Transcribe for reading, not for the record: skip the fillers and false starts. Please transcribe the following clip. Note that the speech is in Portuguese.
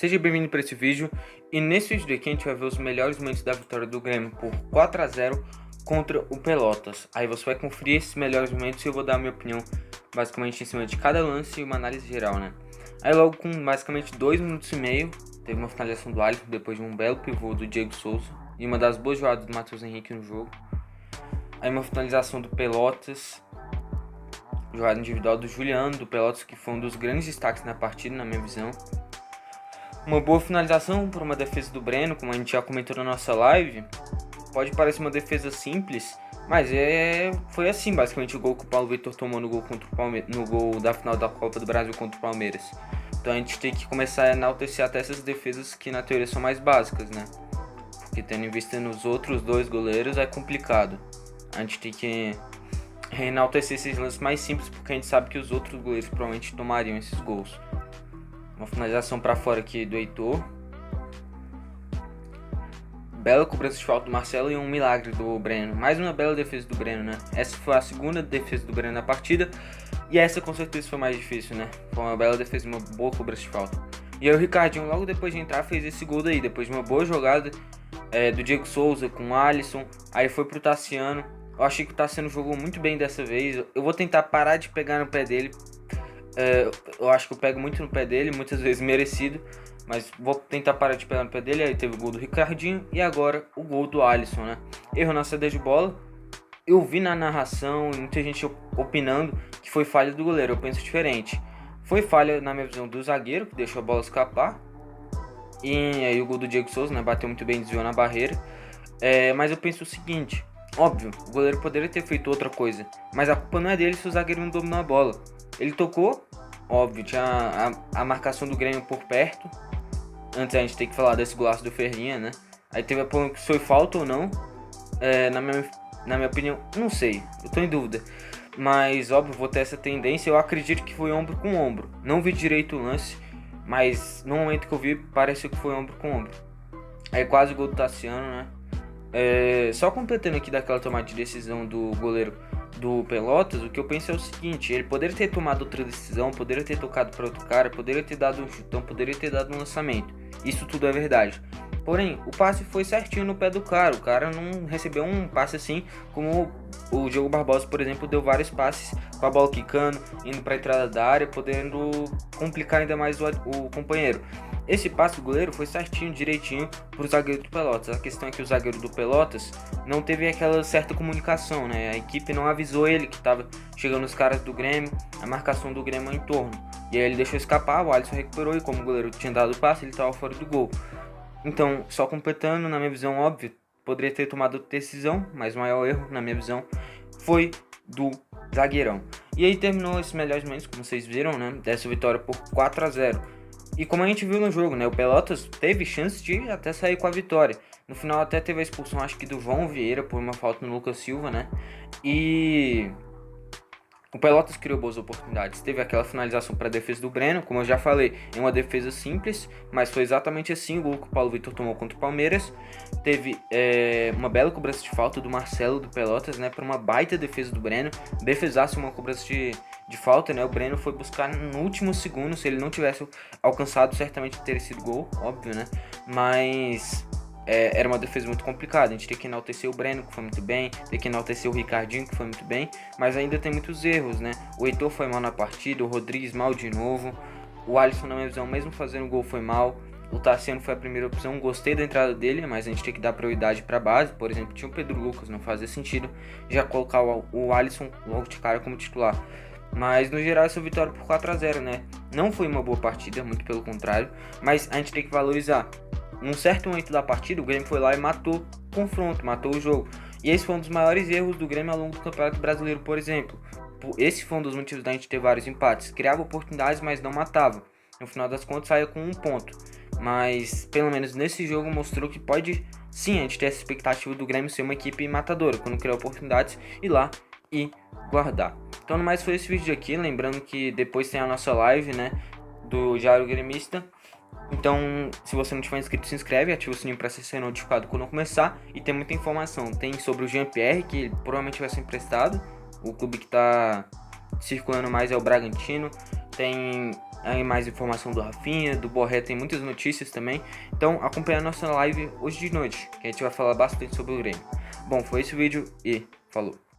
Seja bem-vindo para esse vídeo. E nesse vídeo aqui a gente vai ver os melhores momentos da vitória do Grêmio por 4-0 contra o Pelotas. Aí você vai conferir esses melhores momentos e eu vou dar a minha opinião basicamente em cima de cada lance e uma análise geral, né? Aí logo com basicamente 2 minutos e meio, teve uma finalização do Alisson depois de um belo pivô do Diego Souza e uma das boas jogadas do Matheus Henrique no jogo. Aí uma finalização do Pelotas, jogada individual do Juliano do Pelotas, que foi um dos grandes destaques na partida, na minha visão. Uma boa finalização por uma defesa do Breno, como a gente já comentou na nossa live. Pode parecer uma defesa simples, mas foi assim basicamente o gol que o Paulo Vitor tomou no gol contra o Palmeiras, no gol da final da Copa do Brasil contra o Palmeiras. Então a gente tem que começar a enaltecer até essas defesas que na teoria são mais básicas, né? Porque tendo em vista nos outros dois goleiros é complicado. A gente tem que enaltecer esses lances mais simples, porque a gente sabe que os outros goleiros provavelmente tomariam esses gols. Uma finalização para fora aqui do Heitor. Bela cobrança de falta do Marcelo e um milagre do Breno. Mais uma bela defesa do Breno, né? Essa foi a segunda defesa do Breno na partida. E essa com certeza foi mais difícil, né? Foi uma bela defesa e uma boa cobrança de falta. E aí o Ricardinho, logo depois de entrar, fez esse gol daí. Depois de uma boa jogada do Diego Souza com o Alisson. Aí foi pro Tassiano. Eu achei que o Tassiano jogou muito bem dessa vez. Eu vou tentar parar de pegar no pé dele. Eu acho que eu pego muito no pé dele, muitas vezes merecido, mas vou tentar parar de pegar no pé dele. Aí teve o gol do Ricardinho e agora o gol do Alisson, né? Erro na saída de bola. Eu vi na narração e muita gente opinando que foi falha do goleiro. Eu penso diferente. Foi falha, na minha visão, do zagueiro, que deixou a bola escapar. E aí o gol do Diego Souza, né? Bateu muito bem, desviou na barreira. Mas eu penso o seguinte: óbvio, o goleiro poderia ter feito outra coisa, mas a culpa não é dele se o zagueiro não dominou a bola. Ele tocou, óbvio, tinha a marcação do Grêmio por perto. Antes a gente tem que falar desse golaço do Ferrinha, né? Aí teve a polêmica se foi falta ou não. Na minha opinião, não sei, eu tô em dúvida. Mas, óbvio, vou ter essa tendência. Eu acredito que foi ombro com ombro. Não vi direito o lance, mas no momento que eu vi, pareceu que foi ombro com ombro. Aí quase o gol do Tassiano, né? Só completando aqui daquela tomada de decisão do goleiro do Pelotas, o que eu penso é o seguinte: ele poderia ter tomado outra decisão, poderia ter tocado para outro cara, poderia ter dado um chutão, poderia ter dado um lançamento. Isso tudo é verdade. Porém, o passe foi certinho no pé do cara. O cara não recebeu um passe assim como o Diogo Barbosa, por exemplo, deu vários passes com a bola quicando, indo para a entrada da área, podendo complicar ainda mais o companheiro. Esse passe do goleiro foi certinho, direitinho pro zagueiro do Pelotas. A questão é que o zagueiro do Pelotas não teve aquela certa comunicação, né? A equipe não avisou ele que tava chegando os caras do Grêmio, a marcação do Grêmio em torno. E aí ele deixou escapar, o Alisson recuperou e como o goleiro tinha dado o passe, ele tava fora do gol. Então, só completando, na minha visão, óbvio, poderia ter tomado outra decisão, mas o maior erro, na minha visão, foi do zagueirão. E aí terminou esses melhores momentos, como vocês viram, né? Dessa vitória por 4-0. E como a gente viu no jogo, né, o Pelotas teve chance de até sair com a vitória. No final até teve a expulsão, acho que do João Vieira, por uma falta no Lucas Silva, né? E o Pelotas criou boas oportunidades. Teve aquela finalização para a defesa do Breno, como eu já falei, é uma defesa simples, mas foi exatamente assim o gol que o Paulo Vitor tomou contra o Palmeiras. Teve uma bela cobrança de falta do Marcelo do Pelotas, né, para uma baita defesa do Breno. Defesasse uma cobrança de falta, né? O Breno foi buscar no último segundo. Se ele não tivesse alcançado, certamente teria sido gol, óbvio, né? Mas era uma defesa muito complicada. A gente tem que enaltecer o Breno, que foi muito bem, tem que enaltecer o Ricardinho, que foi muito bem, mas ainda tem muitos erros, né? O Heitor foi mal na partida, o Rodrigues mal de novo, o Alisson, na minha visão, mesmo fazendo gol, foi mal. O Tassiano foi a primeira opção, gostei da entrada dele, mas a gente tem que dar prioridade para a base. Por exemplo, tinha o Pedro Lucas, não fazia sentido já colocar o Alisson logo de cara como titular. Mas no geral essa vitória por 4-0, né? Não foi uma boa partida, muito pelo contrário, mas a gente tem que valorizar. Num certo momento da partida, o Grêmio foi lá e matou o confronto, matou o jogo. E esse foi um dos maiores erros do Grêmio ao longo do Campeonato Brasileiro, por exemplo. Esse foi um dos motivos da gente ter vários empates. Criava oportunidades, mas não matava. No final das contas, saía com 1 ponto. Mas, pelo menos nesse jogo, mostrou que pode, sim, a gente ter essa expectativa do Grêmio ser uma equipe matadora. Quando criar oportunidades, ir lá e guardar. Então, no mais, foi esse vídeo aqui. Lembrando que depois tem a nossa live, né, do Diário Gremista. Então, se você não tiver inscrito, se inscreve, ativa o sininho para ser notificado quando começar. E tem muita informação. Tem sobre o Jean-Pierre, que provavelmente vai ser emprestado. O clube que está circulando mais é o Bragantino. Tem Aí mais informação do Rafinha, do Borré, tem muitas notícias também. Então acompanha a nossa live hoje de noite, que a gente vai falar bastante sobre o Grêmio. Bom, foi esse o vídeo e falou!